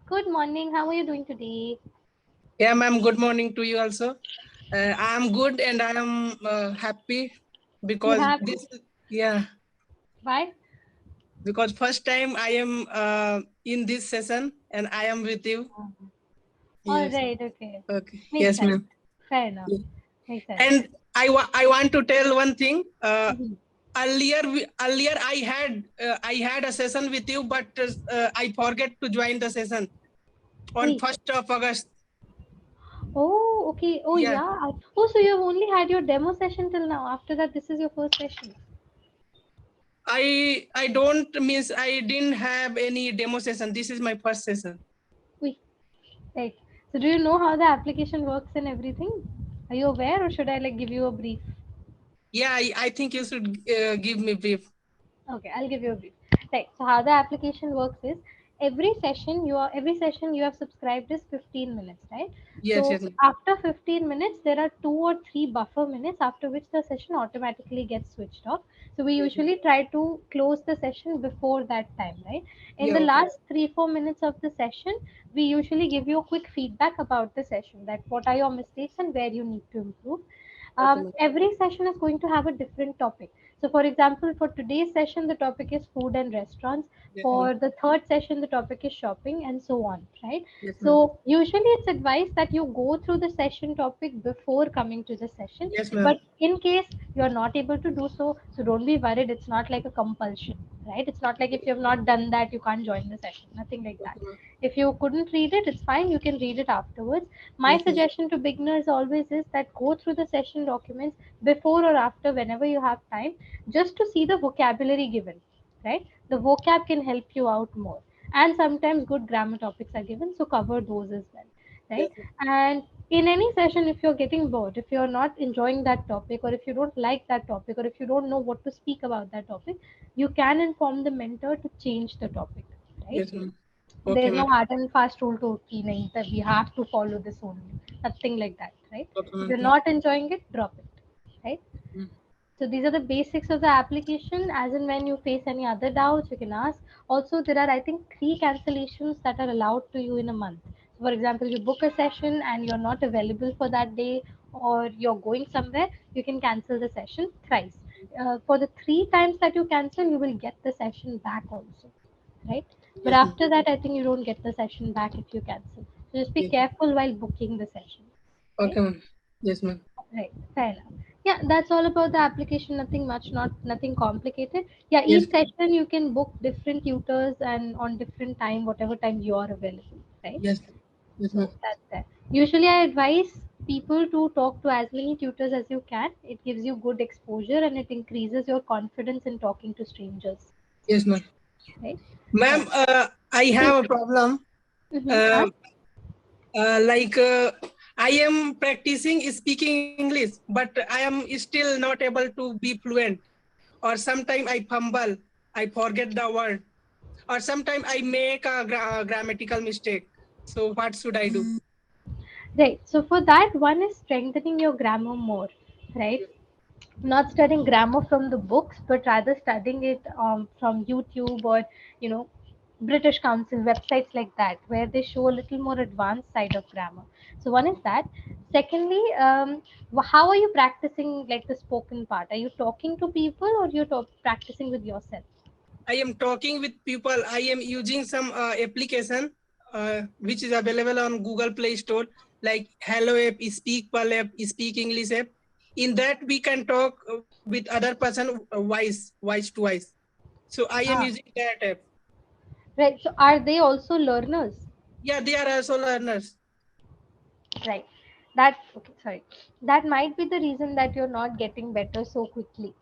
Good morning. How are you doing today? Yeah, ma'am. Good morning to you also. I am good and I am happy You because have yeah, why? because first time I am in this session and I am with you. All Yes. right. Okay. Okay. Makes Yes, sense. ma'am. Fair enough. Yeah. Makes sense. And I want to tell one thing. Mhm. Earlier I had a session with you, but I forget to join the session on Wait. 1st of August. Oh, okay. Oh, Yeah. yeah. Oh, so you've only had your demo session till now. After that, this is your first session. I don't means I didn't have any demo session. This is my first session. Wait. Right. So, do you know how the application works and everything? Are you aware, or should I like give you a brief? Yeah, I think you should give me brief. Okay, I'll give you a brief. Right. So how the application works is every session you have subscribed is 15 minutes, right? Yes, So yes, ma'am. after 15 minutes, there are 2 or 3 buffer minutes after which the session automatically gets switched off. So we Yes, ma'am. usually try to close the session before that time, right? In Yeah, the okay. last 3-4 minutes of the session, we usually give you a quick feedback about the session, that what are your mistakes and where you need to improve. Okay, ma'am. Every session is going to have a different topic. So, for example, for today's session, the topic is food and restaurants. Yes, ma'am. For the third session, the topic is shopping, and so on, right? Yes, ma'am. So, usually it's advised that you go through the session topic before coming to the session. Yes, ma'am. But in case you're not able to do so, so don't be worried. It's not like a compulsion, right? It's not like if you have not done that, you can't join the session. Nothing like that. Okay, ma'am. If you couldn't read it, it's fine. You can read it afterwards. My Yes, ma'am. suggestion to beginners always is that go through the session documents before or after whenever you have time, just to see the vocabulary given, right? The vocab can help you out more, and sometimes good grammar topics are given, so cover those as well, right? Yes, ma'am. And in any session, if you're getting bored, if you're not enjoying that topic, or if you don't like that topic, or if you don't know what to speak about that topic, you can inform the mentor to change the topic, right? Yes, ma'am. Okay, There's no ma'am. hard and fast rule to कि नहीं that we have to follow this only. Nothing like that, right? Okay, If ma'am. you're not enjoying it, drop it, right? Mm. So these are the basics of the application. As in when you face any other doubts, you can ask. Also, there are I think 3 cancellations that are allowed to you in a month. So for example, you book a session and you're not available for that day, or you're going somewhere, you can cancel the session thrice. For the 3 times that you cancel, you will get the session back also, right? But Yes, ma'am. after that, I think you don't get the session back if you cancel. So just be Yes, ma'am. careful while booking the session, right? Okay, ma'am. Yes, ma'am. Right, fair enough. Yeah, that's all about the application. Nothing much, not nothing complicated. Yeah, Yes, each session you can book different tutors and on different time, whatever time you are available, right? yes, yes, ma'am. So that's that. Usually, I advise people to talk to as many tutors as you can. It gives you good exposure and it increases your confidence in talking to strangers, Yes, ma'am. right? Ma'am, Right. I Please. have a problem. Uh, Mm-hmm. like I am practicing speaking English, but I am still not able to be fluent. Or sometimes I fumble, I forget the word, or sometimes I make a grammatical mistake. So what should I do? Right. So for that, one is strengthening your grammar more, right? Not studying grammar from the books, but rather studying it from YouTube, or you know, British Council websites like that, where they show a little more advanced side of grammar. So one is that. Secondly, how are you practicing like the spoken part? Are you talking to people, or you're practicing with yourself? I am talking with people. I am using some application which is available on Google Play Store, like Hello app, Speak Pal app, Speak English app. In that we can talk with other person voice to voice. So I am Ah, using that app. right. So are they also learners? Yeah, they are also learners. Right. That okay. Sorry. That might be the reason that you're not getting better so quickly,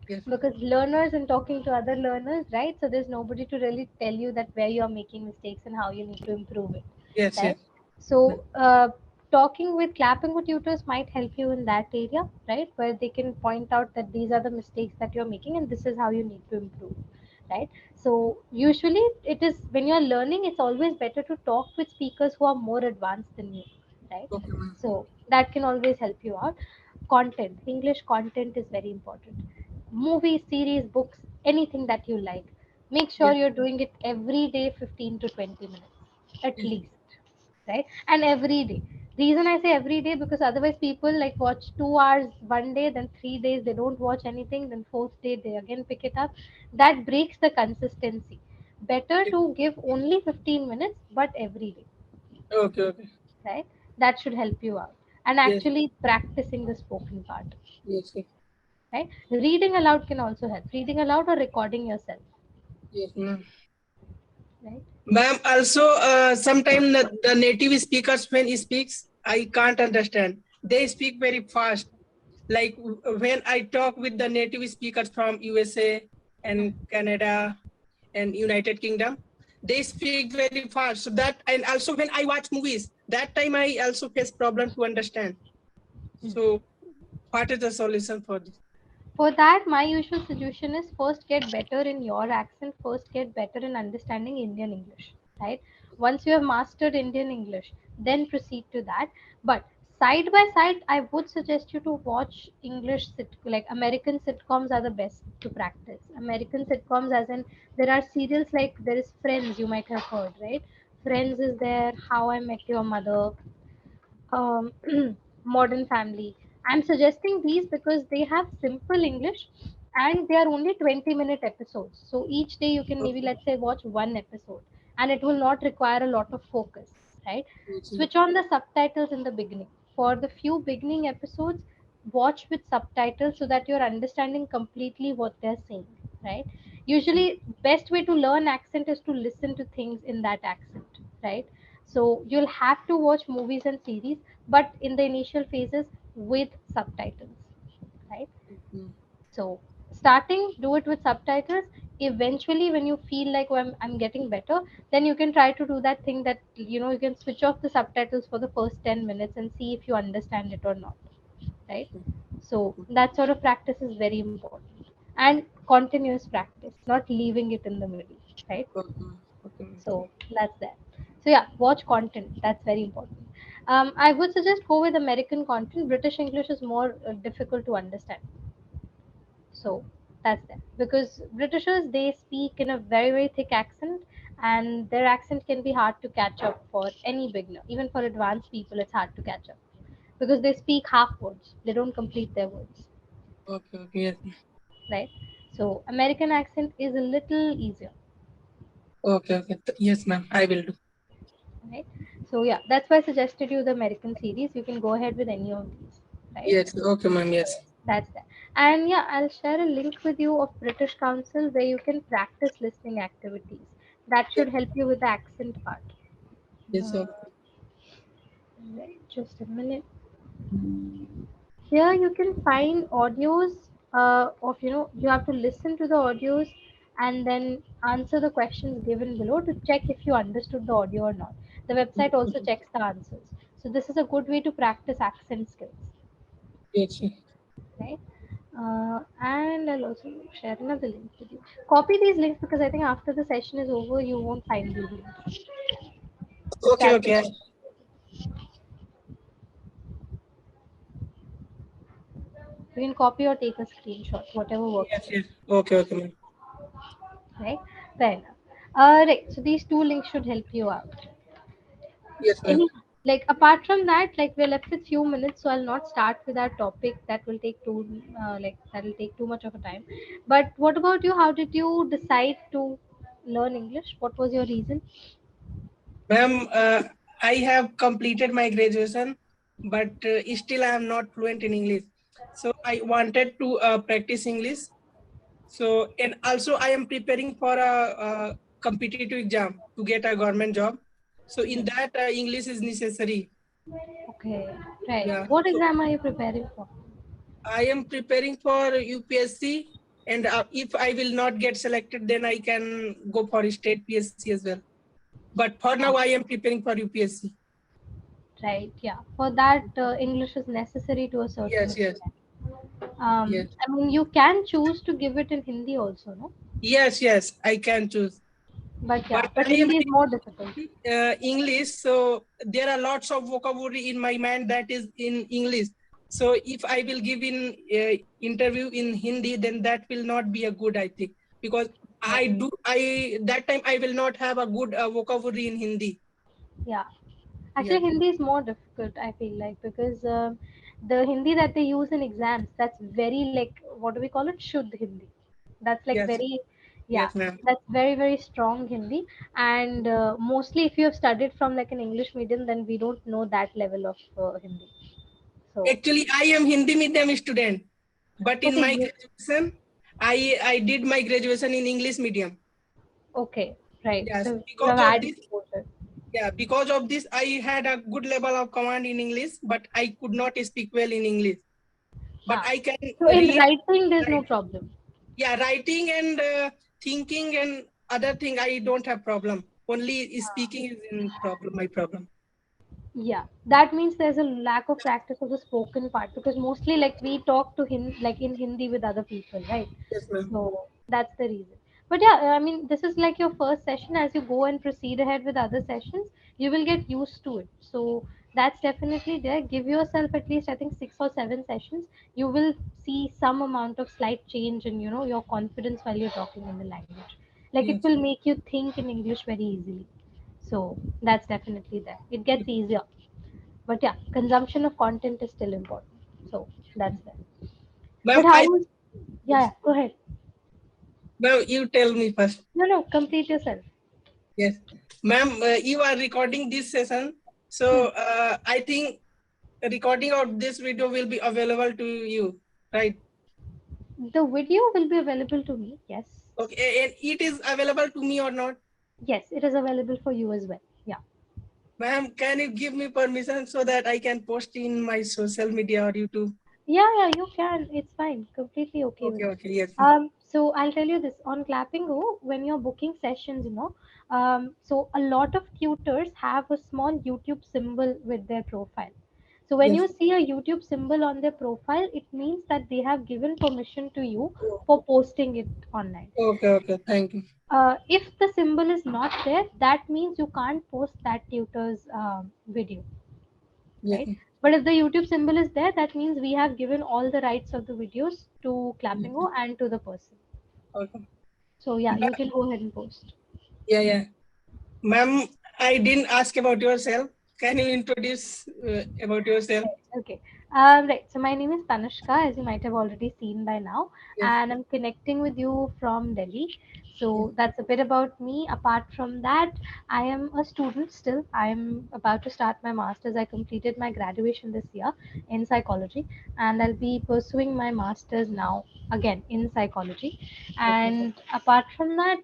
Yes, because learners and talking to other learners, right? So there's nobody to really tell you that where you're making mistakes and how you need to improve it, yes, yes. right? So talking with clapping with tutors might help you in that area, right? Where they can point out that these are the mistakes that you're making and this is how you need to improve, right? So usually it is when you're learning, it's always better to talk with speakers who are more advanced than you, right? Okay, ma'am. So that can always help you out. Content, English content is very important. Movies, series, books, anything that you like, make sure Yes, you're doing it every day 15 to 20 minutes, at least, right? And every day. Reason I say every day, because otherwise people like watch 2 hours one day, then 3 days they don't watch anything, then fourth day they again pick it up. That breaks the consistency. Better to give only 15 minutes, but every day, Okay, okay. right? That should help you out. And Yes, actually practicing the spoken part, yes, yes, right? Reading aloud can also help. Reading aloud or recording yourself, yes, ma'am. right? Ma'am, also sometimes the native speakers when he speaks, I can't understand. They speak very fast. Like when I talk with the native speakers from USA and Canada and United Kingdom, they speak very fast. So that, and also when I watch movies, that time I also face problem to understand. So what is the solution for this? For that, my usual suggestion is first get better in your accent, first get better in understanding Indian English, right? Once you have mastered Indian English, then proceed to that. But side by side, I would suggest you to watch like American sitcoms are the best to practice. American sitcoms, as in there are serials like there is Friends, you might have heard, right? Friends is there, How I Met Your Mother, um, Modern Family. I'm suggesting these because they have simple English and they are only 20-minute episodes. So each day you can maybe, Okay. let's say, watch one episode and it will not require a lot of focus, right? Yes, yes. Switch on the subtitles in the beginning. For the few beginning episodes, watch with subtitles so that you're understanding completely what they're saying, right? Usually, best way to learn accent is to listen to things in that accent, right? So you'll have to watch movies and series, but in the initial phases with subtitles, right? Mhm. So starting, do it with subtitles. Eventually, when you feel like, oh, I'm getting better, then you can try to do that thing that you can switch off the subtitles for the first 10 minutes and see if you understand it or not, right? So that sort of practice is very important, and continuous practice, not leaving it in the middle, right? Okay, okay, ma'am. So that's that. So yeah, watch content. That's very important. I would suggest go with American content. British English is more difficult to understand. So that's that, because Britishers, they speak in a very very thick accent, and their accent can be hard to catch up for any beginner. Even for advanced people, it's hard to catch up because they speak half words. They don't complete their words, Okay, okay, yes, ma'am. right? So American accent is a little easier, Okay, okay. Yes, ma'am. I will do. right? So yeah, that's why I suggested you the American series. You can go ahead with any of these, right? Yes, okay, ma'am. Yes, That's that. And yeah, I'll share a link with you of British Council where you can practice listening activities. That yes, should help you with the accent part. yes, Uh, okay. right, just a minute. Here you can find audios of you have to listen to the audios and then answer the questions given below to check if you understood the audio or not. The website also checks the answers. So this is a good way to practice accent skills, Yes, yes. right? And I'll also share another link with you. Copy these links because I think after the session is over, you won't find these links. Just Okay, add them. okay. You can copy or take a screenshot, whatever works Yes, for you. yes. Okay, okay, ma'am. Right? Fair enough. Right. So these two links should help you out. Yes, ma'am. Any like apart from that, like we're left with few minutes, so I'll not start with our topic. That will take that will take too much of a time. But what about you? How did you decide to learn English? What was your reason? Ma'am, I have completed my graduation, but still I am not fluent in English. So I wanted to practice English. So, and also I am preparing for a competitive exam to get a government job. So in Hmm. that, English is necessary. Okay, right. Yeah. What So exam are you preparing for? I am preparing for UPSC, and if I will not get selected, then I can go for state PSC as well. But for now, I am preparing for UPSC. Right, yeah. For that, English is necessary to a certain Yes, yes, extent. yes, I mean, you can choose to give it in Hindi also, no? yes, yes. I can choose, But but yeah, but I am Hindi is more difficult. English, so there are lots of vocabulary in my mind that is in English. So if I will give in interview in Hindi, then that will not be a good, I think, because Right. I that time I will not have a good vocabulary in Hindi. Yeah. Actually, Yes, Hindi is more difficult, I feel like, because the Hindi that they use in exams, that's very like, what do we call it? Shuddh Hindi. That's like yes, very, yeah, yes, ma'am. that's very, very strong Hindi. And mostly, if you have studied from like an English medium, then we don't know that level of Hindi. So, Actually, I am Hindi medium student, but in okay, my you, graduation, I did my graduation in English medium. okay, right. Yes, So, you have because of had this, exposure. yeah, because of this, I had a good level of command in English, but I could not speak well in English. But Huh. I can So, in read, writing, there's no write. problem. Yeah, writing and thinking and other thing, I don't have problem. Only speaking is in problem. My problem. Yeah, that means there's a lack of practice of the spoken part because mostly like we talk to him like in Hindi with other people, right? Yes, ma'am. So that's the reason. But yeah, I mean, this is like your first session. As you go and proceed ahead with other sessions, you will get used to it. So that's definitely there. Give yourself at least, I think, 6 or 7 sessions. You will see some amount of slight change in, your confidence while you're talking in the language. Like it Yes. will make you think in English very easily. So that's definitely there. It gets easier. But yeah, consumption of content is still important. So that's there. Ma'am, But how I was, yeah, yes. yeah, go ahead. Ma'am, you tell me first. No, no, complete yourself. Yes, ma'am, you are recording this session, Hmm. so I think recording of this video will be available to you, right? The video will be available to me. Yes. Okay, and it is available to me or not? Yes, it is available for you as well. Yeah. Ma'am, can you give me permission so that I can post in my social media or YouTube? Yeah, yeah, you can. It's fine. Completely okay with Okay, me. okay, yes, ma'am. So I'll tell you this on Clapingo, when you're booking sessions, so a lot of tutors have a small YouTube symbol with their profile. So when Yes. you see a YouTube symbol on their profile, it means that they have given permission to you for posting it online. Okay, okay, thank you. If the symbol is not there, that means you can't post that tutor's video, Yes, right? ma'am. But if the YouTube symbol is there, that means we have given all the rights of the videos to Yes, Clapingo and to the person. okay. So yeah, you Ma- can go ahead and post. Yeah, yeah. Ma'am, I didn't ask about yourself. Can you introduce about yourself? Right, okay. Right. So my name is Tanushka, as you might have already seen by now, Yes, and I'm connecting with you from Delhi. yes, So that's a bit about me. Apart from that, I am a student still. I'm about to start my master's. I completed my graduation this year in psychology, and I'll be pursuing my master's now again in psychology. okay, And apart from that,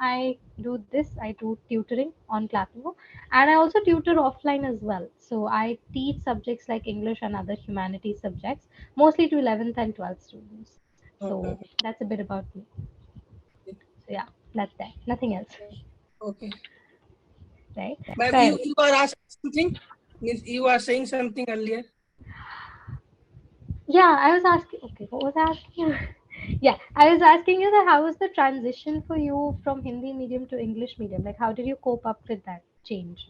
I do this. I do tutoring on Clapingo, and I also tutor offline as well. So I teach subjects like English and other humanities subjects, mostly to 11th and 12th students. okay, So okay. that's a bit about me. So yeah, that's that. Nothing else, Okay. right? But Fair. you are asking something? Means you are saying something earlier? Yeah, I was asking. Okay, what was I asking you? Yeah, I was asking you that how was the transition for you from Hindi medium to English medium? Like, how did you cope up with that change?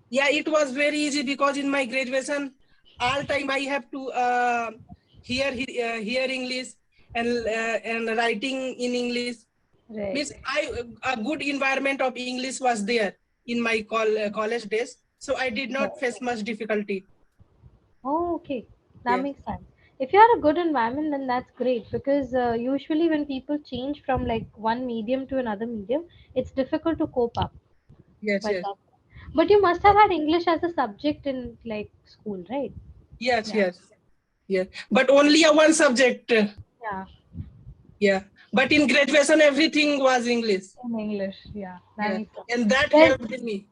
Yeah, it was very easy because in my graduation, all time I have to hear English and writing in English. Right. Means a good environment of English was there in my college days, so I did Right. not face much difficulty. Oh, okay. That Yes, makes sense. If you are a good environment, then that's great because usually when people change from like one medium to another medium, it's difficult to cope up yes, with yes, that. But you must have had English as a subject in like school, right? yes, Yeah. yes, yes. But only a one subject. Yeah, Yeah, but in graduation everything was English. in English. Yeah, that Yeah, makes sense. and that Where, helped me.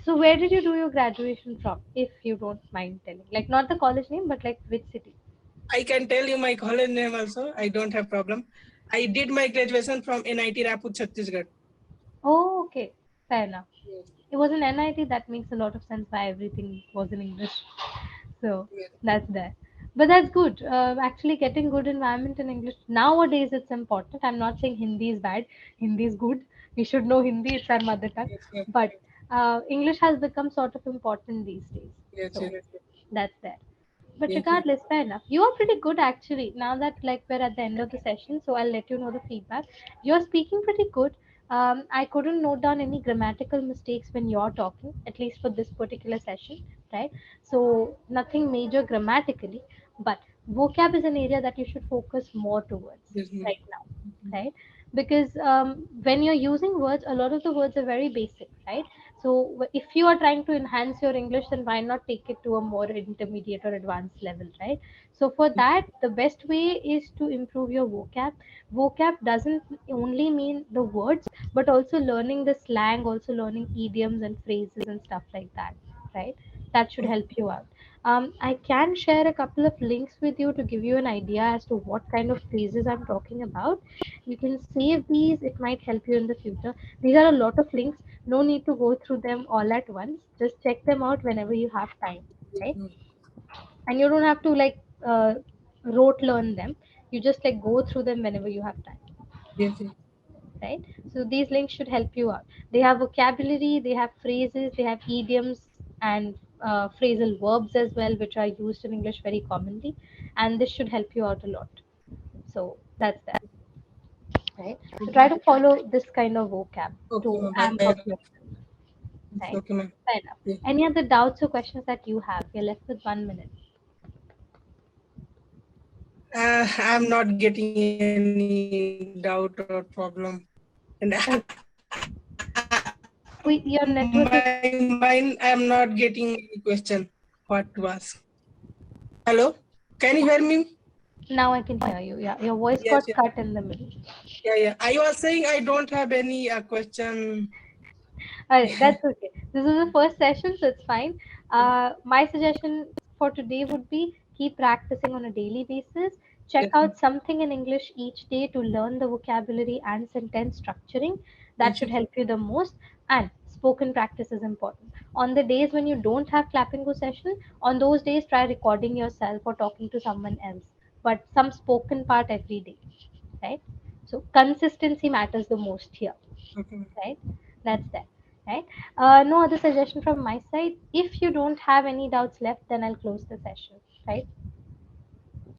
so where did you do your graduation from, if you don't mind telling? Like not the college name, but like which city? I can tell you my college name also. I don't have problem. I did my graduation from NIT Raipur, Chhattisgarh. Oh, okay. Fair enough. Yes, It was an NIT, that makes a lot of sense why everything was in English. So yes, that's there. But that's good. Actually, getting good environment in English nowadays it's important. I'm not saying Hindi is bad. Hindi is good. We should know Hindi. It's our mother tongue. yes, yes, But English has become sort of important these days. yes, So yes, that's there. But yes, yes. regardless, fair enough. You are pretty good actually. Now that like we're at the end of the session, so I'll let you know the feedback. You're speaking pretty good. I couldn't note down any grammatical mistakes when you're talking, at least for this particular session, right? So nothing major grammatically, but vocab is an area that you should focus more towards Yes, ma'am. right now, right? Because when you're using words, a lot of the words are very basic, right? So if you are trying to enhance your English, then why not take it to a more intermediate or advanced level, right? So for that, the best way is to improve your vocab. Vocab doesn't only mean the words, but also learning the slang, also learning idioms and phrases and stuff like that, right? That should help you out. I can share a couple of links with you to give you an idea as to what kind of phrases I'm talking about. You can save these, it might help you in the future. These are a lot of links, no need to go through them all at once. Just check them out whenever you have time, Yes, right? ma'am. And you don't have to like rote learn them. You just like go through them whenever you have time, Yes, yes. right? So these links should help you out. They have vocabulary, they have phrases, they have idioms and phrasal verbs as well, which are used in English very commonly, and this should help you out a lot. So that's that, right? So try to follow this kind of vocab to Okay, ma'am. amp up yourself, Yes, right? okay, ma'am. Fair enough. Yes. Any other doubts or questions that you have? You're left with 1 minute. I'm not getting any doubt or problem. And Oh, your in network my is. mind, I'm not getting any question what to ask. Hello? Can you hear me? Now I can hear you. Yeah, your voice Yes, got yes. cut in the middle. Yeah, yeah. I was saying I don't have any question. Alright, that's okay. This is the first session, so it's fine. My suggestion for today would be keep practicing on a daily basis. Check Yes, out something in English each day to learn the vocabulary and sentence structuring. That yes, should yes. help you the most. And spoken practice is important. On the days when you don't have Clapingo session, on those days try recording yourself or talking to someone else. But some spoken part every day, right? So consistency matters the most here, Okay, ma'am. right? That's that, right? No other suggestion from my side. If you don't have any doubts left, then I'll close the session, right?